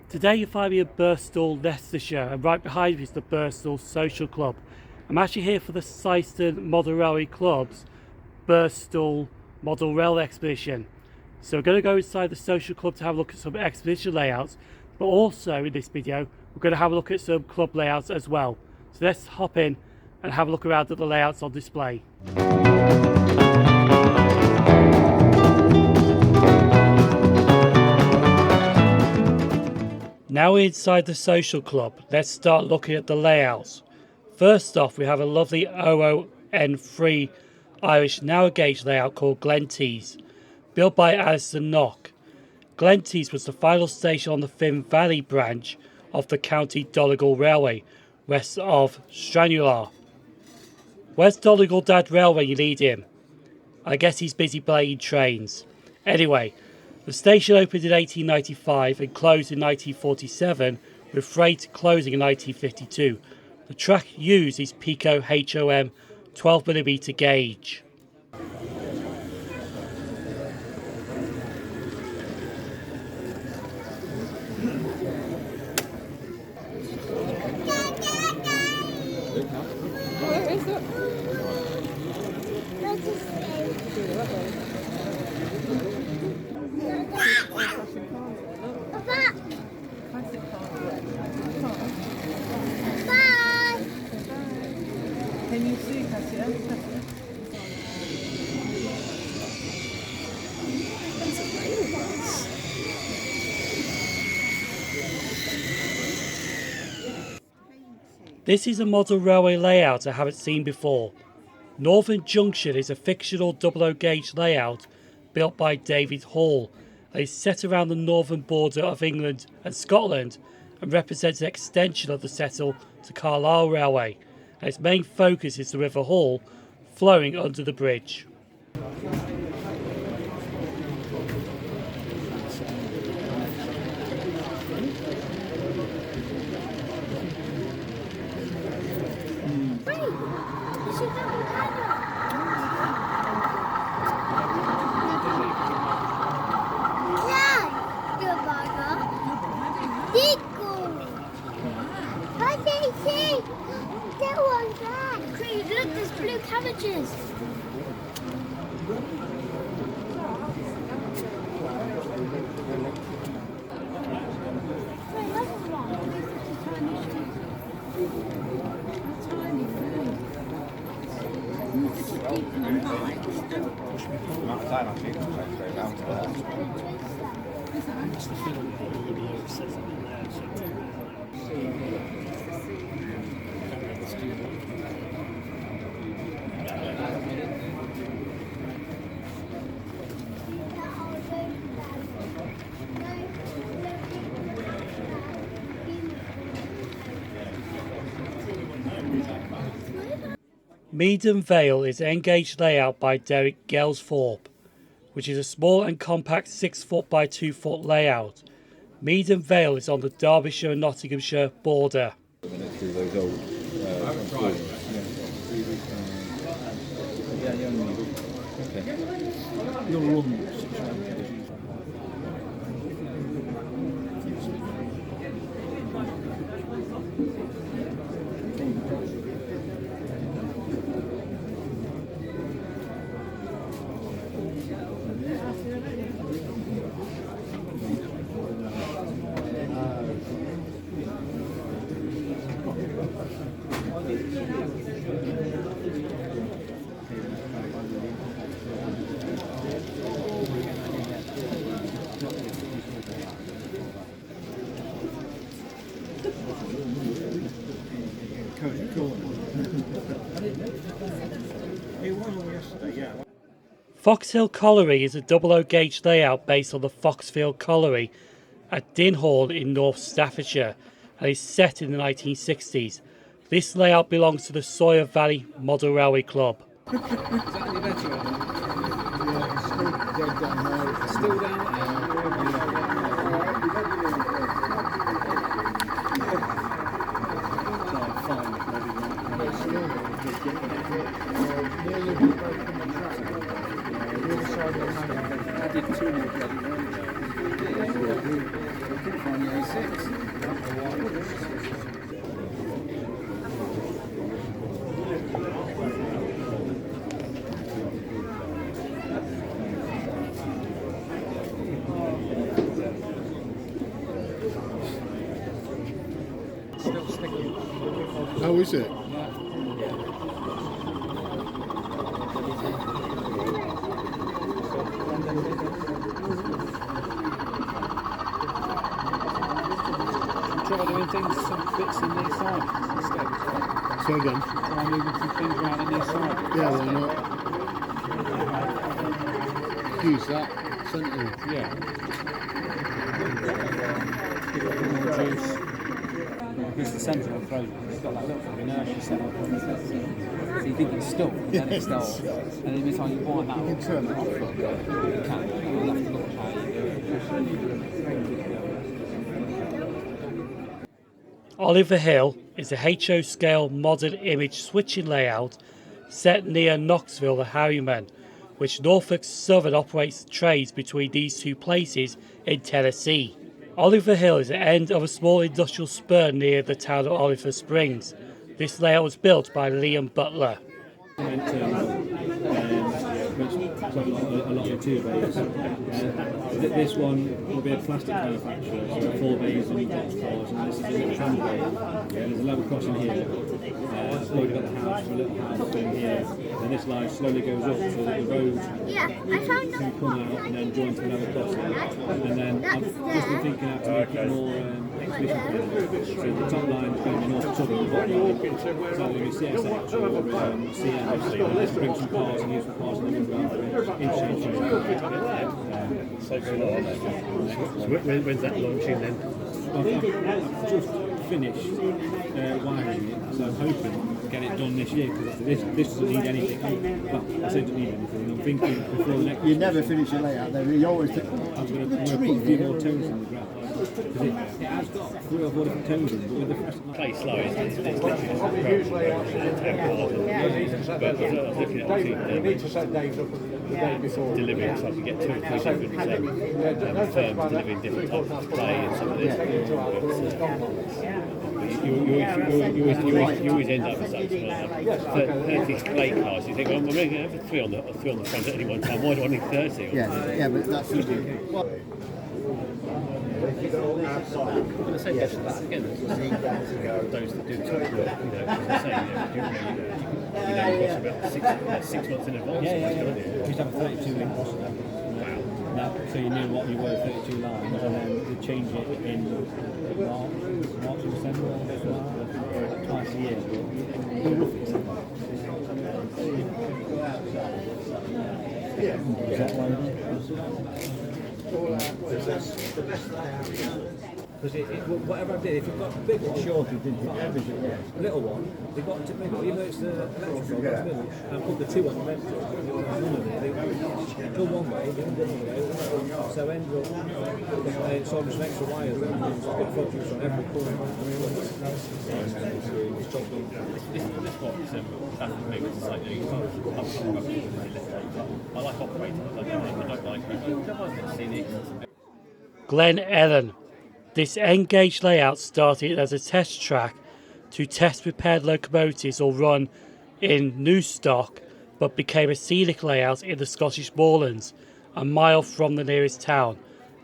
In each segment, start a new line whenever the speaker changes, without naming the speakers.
Today you find me in Birstall, Leicestershire, and right behind me is the Birstall Social Club. I'm actually here for the Syston Model Railway Club's Birstall Model Rail Expedition. So we're going to go inside the Social Club to have a look at some expedition layouts, but also in this video we're going to have a look at some club layouts as well. So let's hop in and have a look around at the layouts on display. Now we're inside the Social Club, let's start looking at the layouts. First off, we have a lovely OON3 Irish narrow gauge layout called Glenties, built by Alastair Knox. Glenties was the final station on the Vale branch of the County Donegal Railway, west of Stranraer. Where's Donegal Dad Rail when you need him? I guess he's busy playing trains. Anyway, the station opened in 1895 and closed in 1947, with freight closing in 1952. The track used is Pico HOM 12mm gauge.
Where is it? Can you see Cassia?
This is a model railway layout I haven't seen before. Northern Junction is a fictional double-O gauge layout built by David Hall and is set around the northern border of England and Scotland and represents an extension of the Settle to Carlisle Railway, and its main focus is the River Hall flowing under the bridge.
Look, there's blue cabbages.
Meen Veil is an N-gauge layout by Derek Gelsthorpe, which is a small and compact 6-foot by 2-foot layout. Meden Veil is on the Derbyshire and Nottinghamshire border. Foxhill Colliery is a double-O gauge layout based on the Foxhill Colliery at Dinhall in North Staffordshire and is set in the 1960s. This layout belongs to the Soar Vale Model Railway Club.
Still down. Added 2 more bloody ones. I couldn't find the A6.
Oh, is it?
Try doing things, some bits in their side instead.
So again?
Try moving some things around in their side.
Yeah, why not? Use that centre.
Yeah. Give it a bit more juice. Here's the centre of the throat. It's got that little bit of inertia set up. So you think it's stuck, and then it starts. And then every time you wind that up,
You can turn it off.
you can. You'll have to look at how you do it.
Oliver Hill is a HO scale modern image switching layout set near Knoxville, the Harryman, which Norfolk Southern operates trains between these two places in Tennessee. Oliver Hill is the end of a small industrial spur near the town of Oliver Springs. This layout was built by Liam Butler.
Which a lot of two bays. This one will be a plastic manufacturer, so 4 bays and box cars, and this is a little tram bay. There's a level crossing here. We've got the house, a little house in here, and this line slowly goes up so that the road
Yeah, I found
can come out and then join to the level crossing. And then I've just been thinking how to make it more exhibition friendly. So the top line is going to be North Southern, the bottom line, so it'll be CSX or CM, bring some cars and use some cars and then we'll go out interchange.
When's that launching then?
I've just finished wiring it, so I'm hoping to get it done this year because this doesn't need anything. Well, I say it doesn't need anything. I'm thinking before the next.
You never finish your layout though. You always think,
I'm going to put a few more tones in the ground. Because it has got 3 or 4 different tones in it, but with the first
Play slow, it's literally just a but I was looking at delivering so I could get 2 or 3 different firms delivering different types of play and some of this. You always end up with something like 30 play cars. You think, well, I'm going to have 3 on the front at any one time. Why do I need 30?
yeah, but that's
I'm going to say yes to that again. Those that do top work, as I say, what's about 6 months in advance.
we used to have a 32-link roster. Wow. So you knew what you were 32 lines, and then you change it in March or December, twice a year. Is that because whatever I did, if you've got a big one, short, you did average it, little one, they've got to middle, even though it's the electrical, that's middle, and put the 2 on the left, none of it, they go one way, the other way, so end up, so there's an extra wires, and it's good focus on every corner.
This one is that's the big slightly. I like operating, I don't like scenic.
Glenellen. This N-gauge layout started as a test track to test repaired locomotives or run in new stock, but became a scenic layout in the Scottish Moorlands, a mile from the nearest town.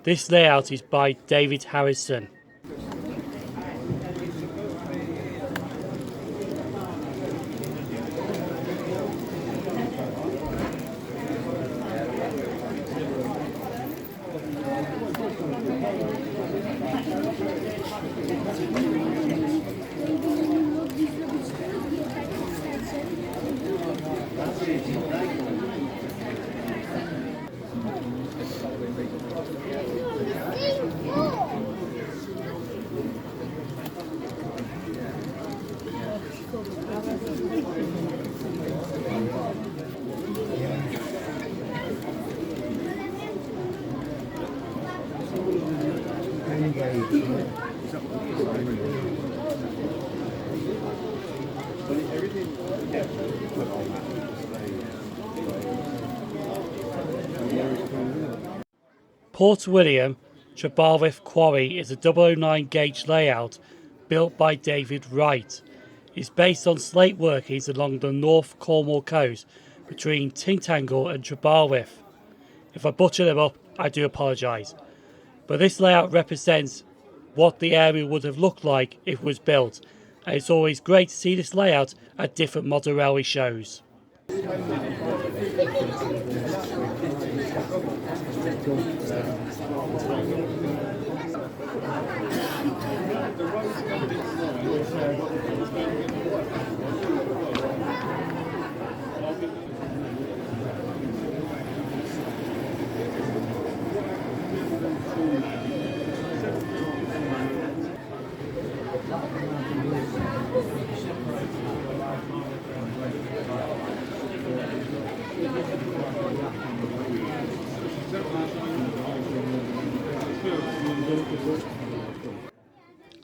This layout is by David Harrison. Port William Trebarwith Quarry is a 009 gauge layout built by David Wright. It's based on slate workings along the North Cornwall coast between Tintagel and Trebarwith. If I butcher them up, I do apologise. But this layout represents what the area would have looked like if it was built, and it's always great to see this layout at different model railway shows.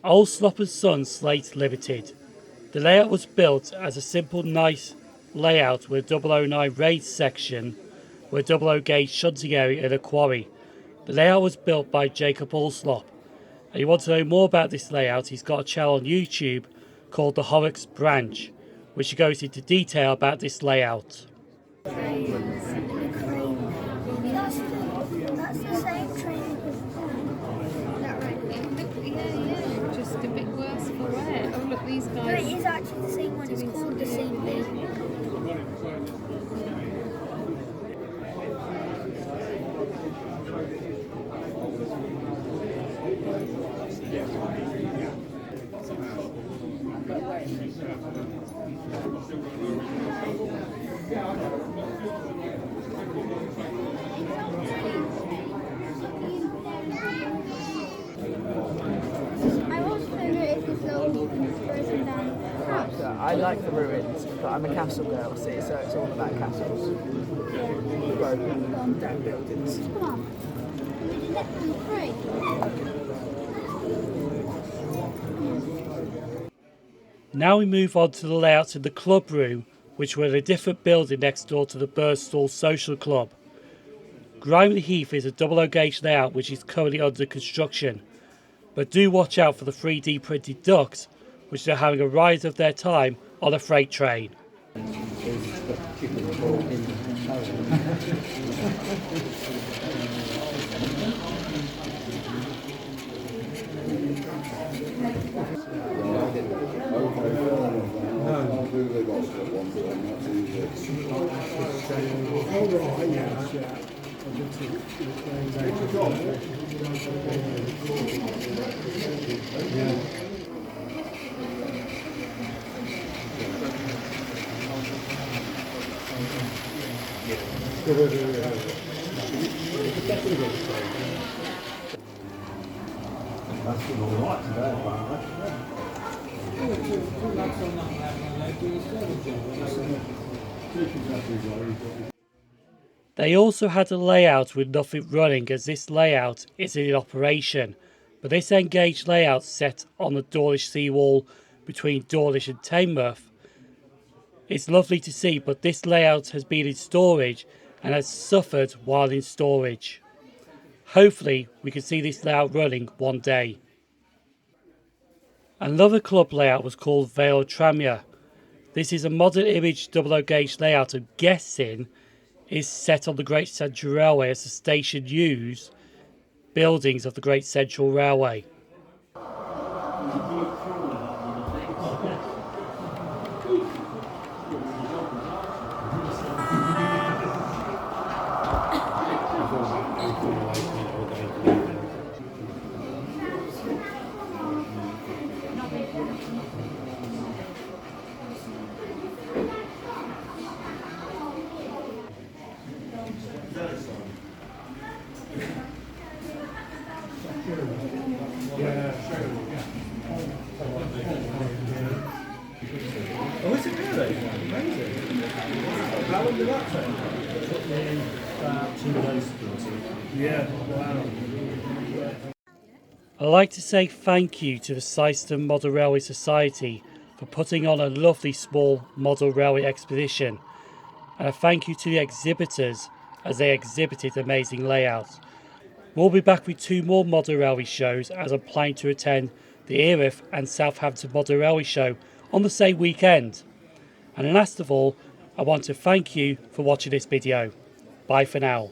Allsop & Son Slate Limited. The layout was built as a simple, nice layout with a 009 raised section with a 00 gauge shunting area and a quarry. The layout was built by Jacob Allsop. And you want to know more about this layout, he's got a channel on YouTube called the Horrocks Branch, which goes into detail about this layout.
That's the same train before. That right?
Yeah, just a bit worse for wear. Oh look, these
But
guys.
it is actually the same one. It's called the same thing. I also noticed this little person down.
I like the ruins, but I'm a castle girl, see, so it's all about castles. Broken down buildings.
Come on. We did that for free.
Now we move on to the layouts in the clubroom, which were in a different building next door to the Birstall Social Club. Grimley Heath is a 00 gauge layout which is currently under construction, but do watch out for the 3D printed ducks, which are having a rise of their time on a freight train. They also had a layout with nothing running, as this layout is in operation, but this engaged layout set on the Dawlish seawall between Dawlish and Tamworth. It's lovely to see, but this layout has been in storage and has suffered while in storage. Hopefully we can see this layout running one day. Another club layout was called Vale Tramia. This is a modern image 00 gauge layout, I'm guessing is set on the Great Central Railway as the station used buildings of the Great Central Railway.
Oh, is it really? Amazing. How long did that take? About 2 days. Yeah, wow.
I'd like to say thank you to the Syston Model Railway Society for putting on a lovely small model railway expedition, and a thank you to the exhibitors as they exhibited amazing layouts. We'll be back with 2 more model railway shows, as I'm planning to attend the Erith and Southampton Model Railway Show on the same weekend. And last of all, I want to thank you for watching this video. Bye for now.